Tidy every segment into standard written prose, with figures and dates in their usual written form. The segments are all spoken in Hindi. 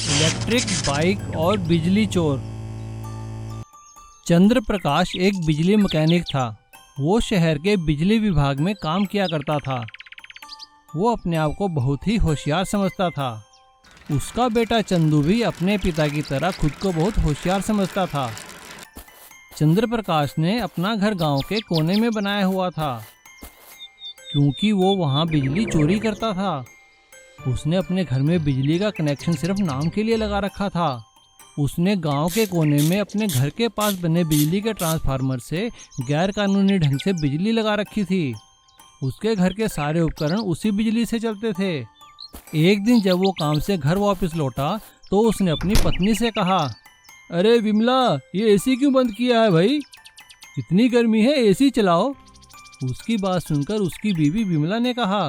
इलेक्ट्रिक बाइक और बिजली चोर। चंद्र प्रकाश एक बिजली मैकेनिक था। वो शहर के बिजली विभाग में काम किया करता था। वो अपने आप को बहुत ही होशियार समझता था। उसका बेटा चंदू भी अपने पिता की तरह खुद को बहुत होशियार समझता था। चंद्र प्रकाश ने अपना घर गांव के कोने में बनाया हुआ था, क्योंकि वो वहां बिजली चोरी करता था। उसने अपने घर में बिजली का कनेक्शन सिर्फ नाम के लिए लगा रखा था। उसने गांव के कोने में अपने घर के पास बने बिजली के ट्रांसफार्मर से गैर कानूनी ढंग से बिजली लगा रखी थी। उसके घर के सारे उपकरण उसी बिजली से चलते थे। एक दिन जब वो काम से घर वापस लौटा तो उसने अपनी पत्नी से कहा, अरे विमला, ये एसी क्यों बंद किया है भाई? इतनी गर्मी है, एसी चलाओ। उसकी बात सुनकर उसकी बीवी विमला ने कहा,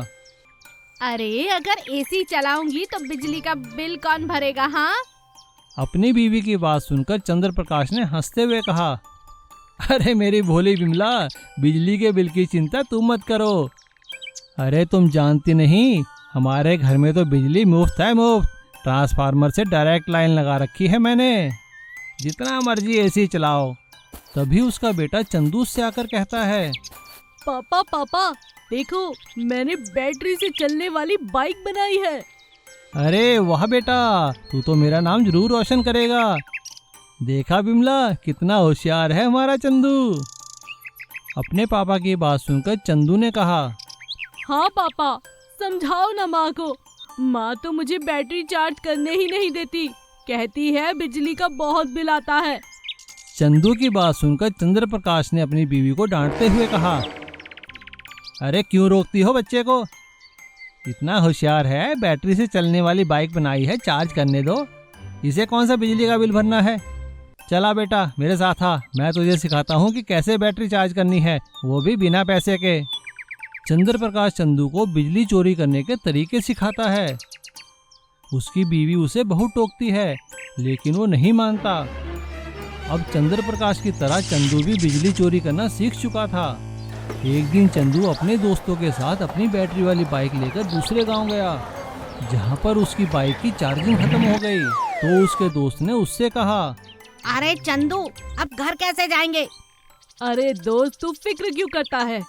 अरे अगर एसी चलाऊंगी तो बिजली का बिल कौन भरेगा? हाँ। अपनी बीवी की बात सुनकर चंद्र प्रकाश ने हंसते हुए कहा, अरे मेरी भोली विमला, बिजली के बिल की चिंता तुम मत करो। अरे तुम जानती नहीं, हमारे घर में तो बिजली मुफ्त है, मुफ्त। ट्रांसफार्मर से डायरेक्ट लाइन लगा रखी है मैंने, जितना मर्जी एसी चलाओ। तभी उसका बेटा चंदू से आकर कहता है, पापा पापा देखो, मैंने बैटरी से चलने वाली बाइक बनाई है। अरे वाह बेटा, तू तो मेरा नाम जरूर रोशन करेगा। देखा विमला, कितना होशियार है हमारा चंदू। अपने पापा की बात सुनकर चंदू ने कहा, हाँ पापा, समझाओ ना माँ को। माँ तो मुझे बैटरी चार्ज करने ही नहीं देती, कहती है बिजली का बहुत बिल आता है। चंदू की बात सुनकर चंद्र प्रकाश ने अपनी बीवी को डांटते हुए कहा, अरे क्यों रोकती हो बच्चे को? इतना होशियार है, बैटरी से चलने वाली बाइक बनाई है, चार्ज करने दो। इसे कौन सा बिजली का बिल भरना है? चला बेटा मेरे साथ आ, मैं तुझे सिखाता हूँ कि कैसे बैटरी चार्ज करनी है, वो भी बिना पैसे के। चंद्र प्रकाश चंदू को बिजली चोरी करने के तरीके सिखाता है। उसकी बीवी उसे बहुत टोकती है, लेकिन वो नहीं मानता। अब चंद्र प्रकाश की तरह चंदू भी बिजली चोरी करना सीख चुका था। एक दिन चंदू अपने दोस्तों के साथ अपनी बैटरी वाली बाइक लेकर दूसरे गांव गया, जहां पर उसकी बाइक की चार्जिंग खत्म हो गई। तो उसके दोस्त ने उससे कहा, अरे चंदू, अब घर कैसे जाएंगे? अरे दोस्त, तू फिक्र क्यों करता है?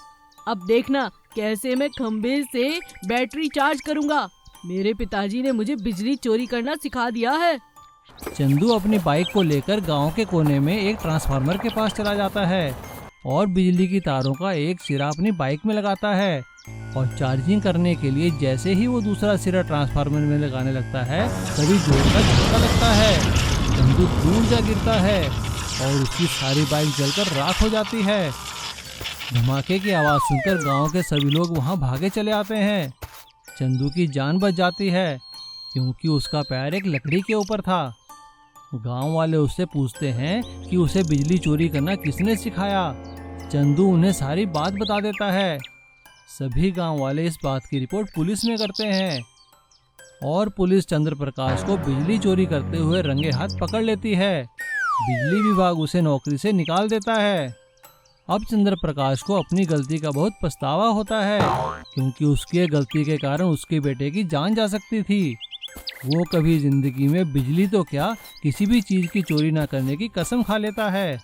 अब देखना कैसे मैं खंबे से बैटरी चार्ज करूंगा। मेरे पिताजी ने मुझे बिजली चोरी करना सिखा दिया है। चंदू अपनी बाइक को लेकर गांव के कोने में एक ट्रांसफार्मर के पास चला जाता है और बिजली की तारों का एक सिरा अपनी बाइक में लगाता है। और चार्जिंग करने के लिए जैसे ही वो दूसरा सिरा ट्रांसफार्मर में लगाने लगता है, तभी जोर का झटका लगता है। चंदू दूर जा गिरता है और उसकी सारी बाइक जलकर राख हो जाती है। धमाके की आवाज़ सुनकर गांव के सभी लोग वहां भागे चले आते हैं। चंदू की जान बच जाती है, क्योंकि उसका पैर एक लकड़ी के ऊपर था। गांव वाले उससे पूछते हैं कि उसे बिजली चोरी करना किसने सिखाया। चंदू उन्हें सारी बात बता देता है। सभी गांव वाले इस बात की रिपोर्ट पुलिस में करते हैं और पुलिस चंद्र प्रकाश को बिजली चोरी करते हुए रंगे हाथ पकड़ लेती है। बिजली विभाग उसे नौकरी से निकाल देता है। अब चंद्र प्रकाश को अपनी गलती का बहुत पछतावा होता है, क्योंकि उसकी गलती के कारण उसके बेटे की जान जा सकती थी। वो कभी जिंदगी में बिजली तो क्या, किसी भी चीज की चोरी ना करने की कसम खा लेता है।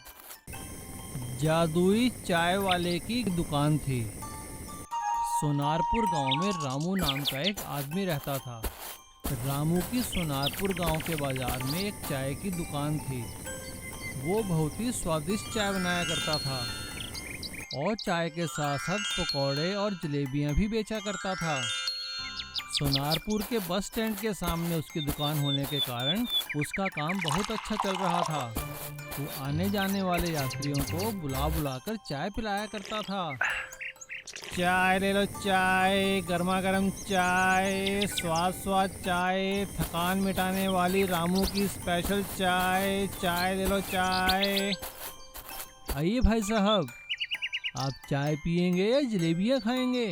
जादुई चाय वाले की दुकान थी। सोनारपुर गांव में रामू नाम का एक आदमी रहता था। रामू की सोनारपुर गांव के बाजार में एक चाय की दुकान थी। वो बहुत ही स्वादिष्ट चाय बनाया करता था और चाय के साथ साथ पकौड़े और जलेबियां भी बेचा करता था। सोनारपुर के बस स्टैंड के सामने उसकी दुकान होने के कारण उसका काम बहुत अच्छा चल रहा था। वो आने जाने वाले यात्रियों को बुला बुलाकर चाय पिलाया करता था। चाय ले लो चाय, गर्मा गर्म चाय, स्वाद स्वाद चाय, थकान मिटाने वाली रामू की स्पेशल चाय, चाय ले लो चाय। आइए भाई साहब, आप चाय पियेंगे या जलेबियाँ खाएंगे?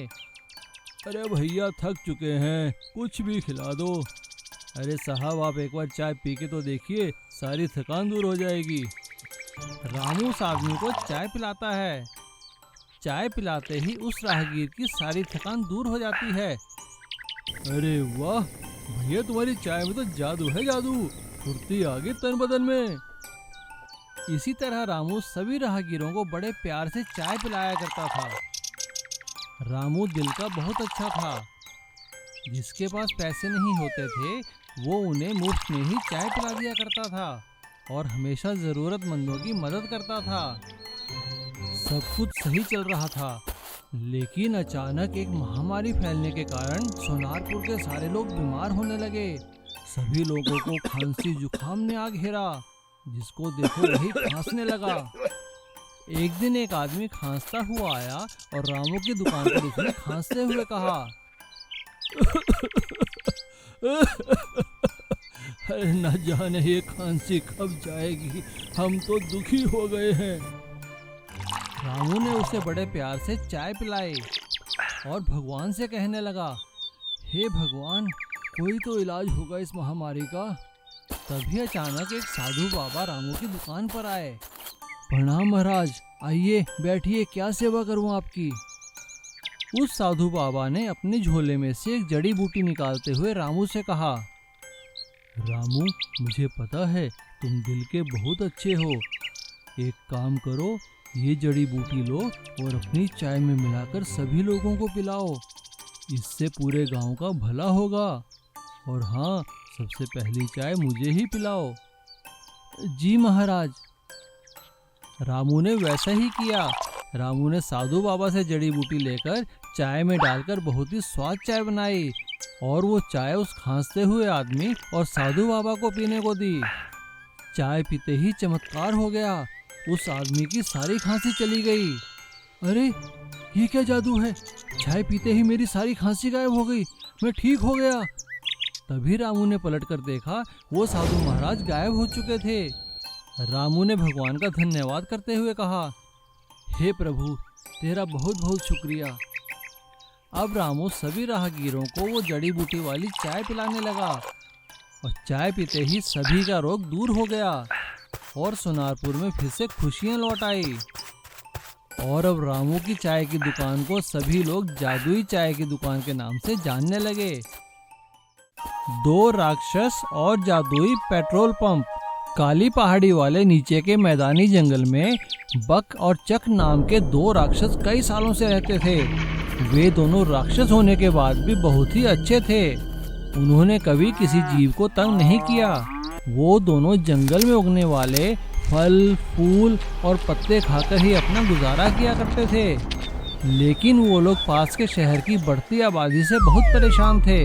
अरे भैया थक चुके हैं, कुछ भी खिला दो। अरे साहब, आप एक बार चाय पी के तो देखिए, सारी थकान दूर हो जाएगी। रामू उस आदमी को चाय पिलाता है। चाय पिलाते ही उस राहगीर की सारी थकान दूर हो जाती है। अरे वाह, भैया तुम्हारी चाय में तो जादू है, जादू, फुर्ती आ गई तन बदन में। इसी तरह रामू सभी राहगीरों को बड़े प्यार से चाय पिलाया करता था। रामू दिल का बहुत अच्छा था। जिसके पास पैसे नहीं होते थे वो उन्हें मुफ्त में ही चाय पिला दिया करता था और हमेशा जरूरतमंदों की मदद करता था। सब कुछ सही चल रहा था, लेकिन अचानक एक महामारी फैलने के कारण सोनारपुर के सारे लोग बीमार होने लगे। सभी लोगों को खांसी जुकाम ने आ घेरा, जिसको देखो वही खांसने लगा। एक दिन एक आदमी खांसता हुआ आया और रामू की दुकान पर उसने खांसते हुए कहा, अरे न जाने ये खांसी कब जाएगी, हम तो दुखी हो गए हैं। रामू ने उसे बड़े प्यार से चाय पिलाई और भगवान से कहने लगा, हे भगवान, कोई तो इलाज होगा इस महामारी का। तभी अचानक एक साधु बाबा रामू की दुकान पर आए। प्रणाम महाराज, आइए बैठिए, क्या सेवा करूं आपकी। उस साधु बाबा ने अपने झोले में से एक जड़ी बूटी निकालते हुए रामू से कहा, रामू, मुझे पता है तुम दिल के बहुत अच्छे हो। एक काम करो, ये जड़ी बूटी लो और अपनी चाय में मिलाकर सभी लोगों को पिलाओ। इससे पूरे गांव का भला होगा। और हाँ, सबसे पहली चाय मुझे ही पिलाओ। जी महाराज। रामू ने वैसा ही किया। रामू ने साधु बाबा से जड़ी बूटी लेकर चाय में डालकर बहुत ही स्वाद चाय बनाई और वो चाय उस खांसते हुए आदमी और साधु बाबा को पीने को दी। चाय पीते ही चमत्कार हो गया, उस आदमी की सारी खांसी चली गई। अरे ये क्या जादू है, चाय पीते ही मेरी सारी खांसी गायब हो गई, मैं ठीक हो गया। तभी रामू ने पलटकर देखा, वो साधु महाराज गायब हो चुके थे। रामू ने भगवान का धन्यवाद करते हुए कहा, हे प्रभु, तेरा बहुत बहुत शुक्रिया। अब रामू सभी राहगीरों को वो जड़ी बूटी वाली चाय पिलाने लगा और चाय पीते ही सभी का रोग दूर हो गया और सोनारपुर में फिर से खुशियां लौट आई। और अब रामू की चाय की दुकान को सभी लोग जादुई चाय की दुकान के नाम से जानने लगे। 2 राक्षस और जादुई पेट्रोल पंप। काली पहाड़ी वाले नीचे के मैदानी जंगल में बक और चक नाम के 2 राक्षस कई सालों से रहते थे। वे दोनों राक्षस होने के बाद भी बहुत ही अच्छे थे। उन्होंने कभी किसी जीव को तंग नहीं किया। वो दोनों जंगल में उगने वाले फल, फूल और पत्ते खाकर ही अपना गुजारा किया करते थे। लेकिन वो लोग पास के शहर की बढ़ती आबादी से बहुत परेशान थे।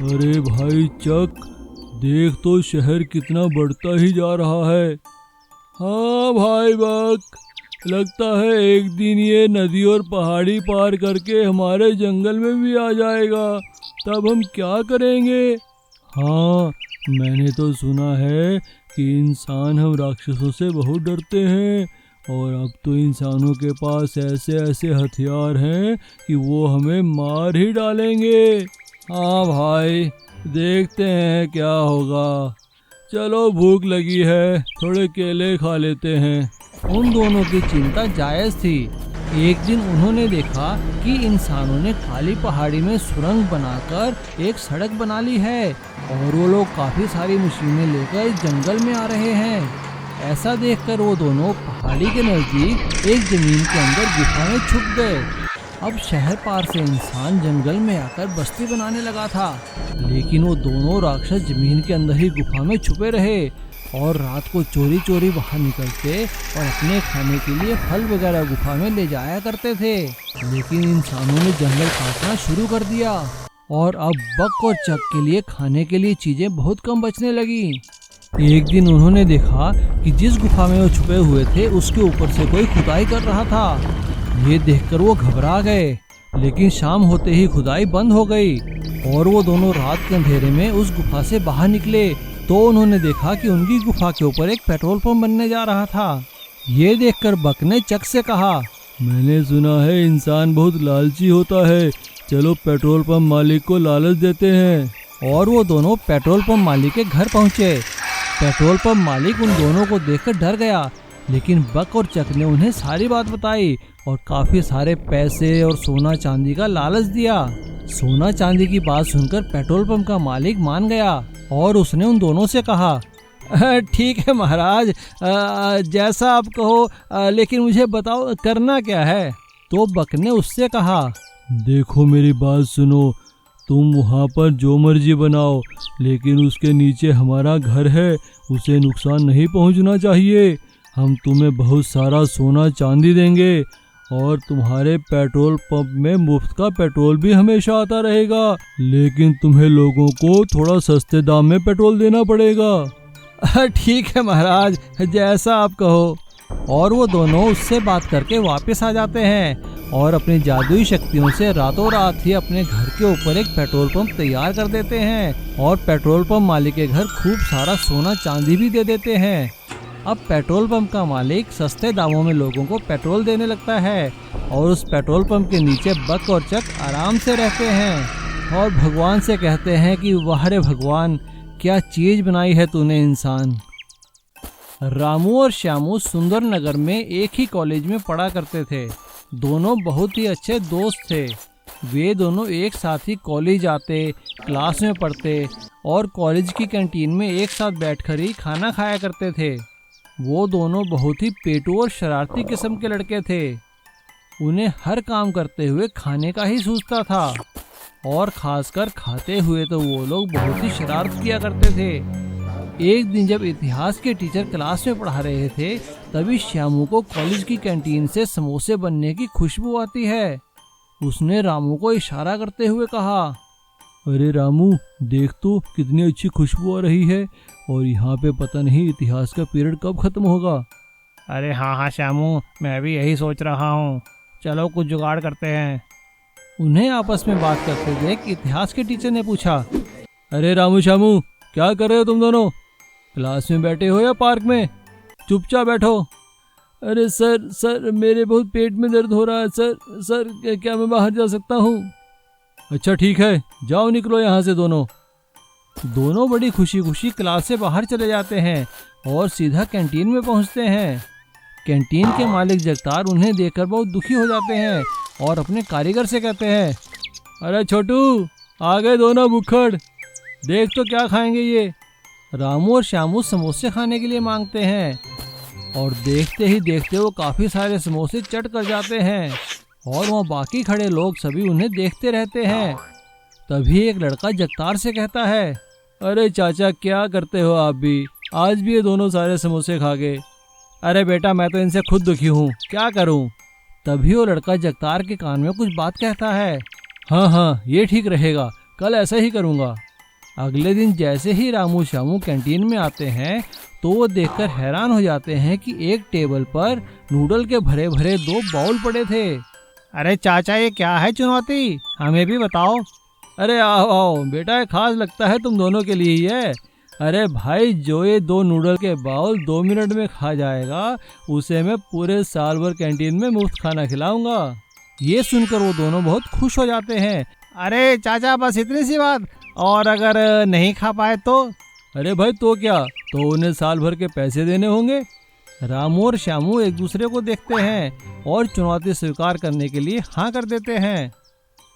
अरे भाई चक, देख तो शहर कितना बढ़ता ही जा रहा है। हाँ भाई बक, लगता है एक दिन ये नदी और पहाड़ी पार करके हमारे जंगल में भी आ जाएगा, तब हम क्या करेंगे। हाँ, मैंने तो सुना है कि इंसान हम राक्षसों से बहुत डरते हैं और अब तो इंसानों के पास ऐसे ऐसे हथियार हैं कि वो हमें मार ही डालेंगे। हाँ भाई, देखते हैं क्या होगा। चलो भूख लगी है, थोड़े केले खा लेते हैं। उन दोनों की चिंता जायज थी। एक दिन उन्होंने देखा कि इंसानों ने काली पहाड़ी में सुरंग बनाकर एक सड़क बना ली है और वो लोग काफी सारी मशीनें लेकर इस जंगल में आ रहे हैं। ऐसा देखकर वो दोनों पहाड़ी के नजदीक एक जमीन के अंदर गुफा में छुप गए। अब शहर पार से इंसान जंगल में आकर बस्ती बनाने लगा था, लेकिन वो दोनों राक्षस जमीन के अंदर ही गुफा में छुपे रहे और रात को चोरी चोरी बाहर निकलते और अपने खाने के लिए फल वगैरह गुफा में ले जाया करते थे। लेकिन इंसानों ने जंगल काटना शुरू कर दिया और अब बक और चक के लिए खाने के लिए चीजें बहुत कम बचने लगी। एक दिन उन्होंने देखा कि जिस गुफा में वो छुपे हुए थे उसके ऊपर से कोई खुदाई कर रहा था। ये देखकर वो घबरा गए, लेकिन शाम होते ही खुदाई बंद हो गई और वो दोनों रात के अंधेरे में उस गुफा से बाहर निकले तो उन्होंने देखा कि उनकी गुफा के ऊपर एक पेट्रोल पंप बनने जा रहा था। ये देखकर बक ने चक से कहा, मैंने सुना है इंसान बहुत लालची होता है, चलो पेट्रोल पंप मालिक को लालच देते हैं। और वो दोनों पेट्रोल पंप मालिक के घर पहुंचे। पेट्रोल पंप मालिक उन दोनों को देखकर डर गया, लेकिन बक और चक ने उन्हें सारी बात बताई और काफी सारे पैसे और सोना चांदी का लालच दिया। सोना चांदी की बात सुनकर पेट्रोल पंप का मालिक मान गया और उसने उन दोनों से कहा, ठीक है महाराज, जैसा आप कहो, लेकिन मुझे बताओ करना क्या है। तो बक ने उससे कहा, देखो मेरी बात सुनो, तुम वहाँ पर जो मर्जी बनाओ, लेकिन उसके नीचे हमारा घर है, उसे नुकसान नहीं पहुँचना चाहिए। हम तुम्हें बहुत सारा सोना चांदी देंगे और तुम्हारे पेट्रोल पंप में मुफ्त का पेट्रोल भी हमेशा आता रहेगा, लेकिन तुम्हें लोगों को थोड़ा सस्ते दाम में पेट्रोल देना पड़ेगा। ठीक है महाराज, जैसा आप कहो। और वो दोनों उससे बात करके वापस आ जाते हैं और अपनी जादुई शक्तियों से रातों रात ही अपने घर के ऊपर एक पेट्रोल पंप तैयार कर देते हैं और पेट्रोल पंप मालिक के घर खूब सारा सोना चांदी भी दे देते हैं। अब पेट्रोल पंप का मालिक सस्ते दामों में लोगों को पेट्रोल देने लगता है और उस पेट्रोल पंप के नीचे बक और चक आराम से रहते हैं और भगवान से कहते हैं कि वाह रे भगवान, क्या चीज बनाई है तूने इंसान। रामू और श्यामू सुंदर नगर में एक ही कॉलेज में पढ़ा करते थे। दोनों बहुत ही अच्छे दोस्त थे। वे दोनों एक साथ ही कॉलेज आते, क्लास में पढ़ते और कॉलेज की कैंटीन में एक साथ बैठकर ही खाना खाया करते थे। वो दोनों बहुत ही पेटू और शरारती किस्म के लड़के थे। उन्हें हर काम करते हुए खाने का ही सूझता था और खासकर खाते हुए तो वो लोग बहुत ही शरारत किया करते थे। एक दिन जब इतिहास के टीचर क्लास में पढ़ा रहे थे, तभी श्यामू को कॉलेज की कैंटीन से समोसे बनने की खुशबू आती है। उसने रामू को इशारा करते हुए कहा, अरे रामू, देख तो कितनी अच्छी खुशबू आ रही है और यहाँ पे पता नहीं इतिहास का पीरियड कब खत्म होगा। अरे हाँ श्यामू, मैं भी यही सोच रहा हूँ, चलो कुछ जुगाड़ करते हैं। उन्हें आपस में बात करते देख इतिहास के टीचर ने पूछा, अरे रामू श्यामू, क्या कर रहे हो तुम दोनों? क्लास में बैठे हो या पार्क में? चुपचाप बैठो। अरे सर मेरे बहुत पेट में दर्द हो रहा है सर, क्या मैं बाहर जा सकता हूँ? अच्छा ठीक है, जाओ निकलो यहाँ से दोनों। दोनों बड़ी खुशी खुशी क्लास से बाहर चले जाते हैं और सीधा कैंटीन में पहुँचते हैं। कैंटीन के मालिक जगतार उन्हें देखकर बहुत दुखी हो जाते हैं और अपने कारीगर से कहते हैं, अरे छोटू, आ गए दोनों भुक्खड़, देख तो क्या खाएंगे ये। रामू और श्यामू समोसे खाने के लिए मांगते हैं और देखते ही देखते वो काफ़ी सारे समोसे चट कर जाते हैं और वहाँ बाकी खड़े लोग सभी उन्हें देखते रहते हैं। तभी एक लड़का जगतार से कहता है, अरे चाचा, क्या करते हो आप भी? आज भी ये दोनों सारे समोसे खा गए। अरे बेटा, मैं तो इनसे खुद दुखी हूँ, क्या करूँ? तभी वो लड़का जगतार के कान में कुछ बात कहता है, हाँ, ये ठीक रहेगा, कल ऐसा ही करूँगा। अगले दिन जैसे ही रामू श्यामू कैंटीन में आते हैं तो वो देखकर हैरान हो जाते हैं कि एक टेबल पर नूडल के भरे भरे 2 बाउल पड़े थे। अरे चाचा, ये क्या है चुनौती, हमें भी बताओ। अरे आओ बेटा, खास लगता है तुम दोनों के लिए ही है। अरे भाई, जो ये 2 नूडल के बाउल 2 मिनट में खा जाएगा, उसे मैं पूरे साल भर कैंटीन में मुफ्त खाना खिलाऊंगा। ये सुनकर वो दोनों बहुत खुश हो जाते हैं। अरे चाचा, बस इतनी सी बात, और अगर नहीं खा पाए तो? अरे भाई, तो क्या, तो उन्हें साल भर के पैसे देने होंगे। रामू और श्यामू एक दूसरे को देखते हैं और चुनौती स्वीकार करने के लिए हाँ कर देते हैं।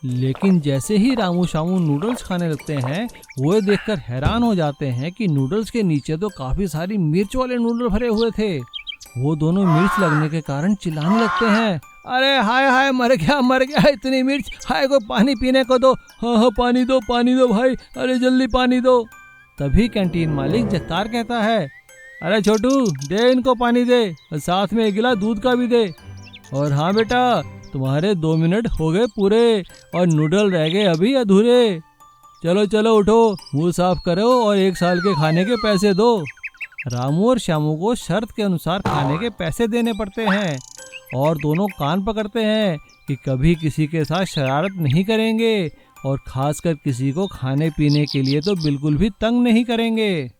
लेकिन जैसे ही रामू श्यामू नूडल्स खाने लगते हैं, वो देखकर हैरान हो जाते हैं कि नूडल्स के नीचे तो काफी सारी मिर्च वाले नूडल भरे हुए थे। वो दोनों मिर्च लगने के कारण चिल्लाने लगते हैं, अरे हाय, मर गया, इतनी मिर्च, हाय को पानी पीने को दो। हाँ, पानी दो भाई, अरे जल्दी पानी दो। तभी कैंटीन मालिक जगतार कहता है, अरे छोटू, दे इनको पानी दे और साथ में 1 गिलास दूध का भी दे। और हाँ बेटा, तुम्हारे 2 मिनट हो गए पूरे और नूडल रह गए अभी अधूरे। चलो उठो, मुंह साफ करो और 1 साल के खाने के पैसे दो। रामू और श्यामू को शर्त के अनुसार खाने के पैसे देने पड़ते हैं और दोनों कान पकड़ते हैं कि कभी किसी के साथ शरारत नहीं करेंगे और खासकर किसी को खाने पीने के लिए तो बिल्कुल भी तंग नहीं करेंगे।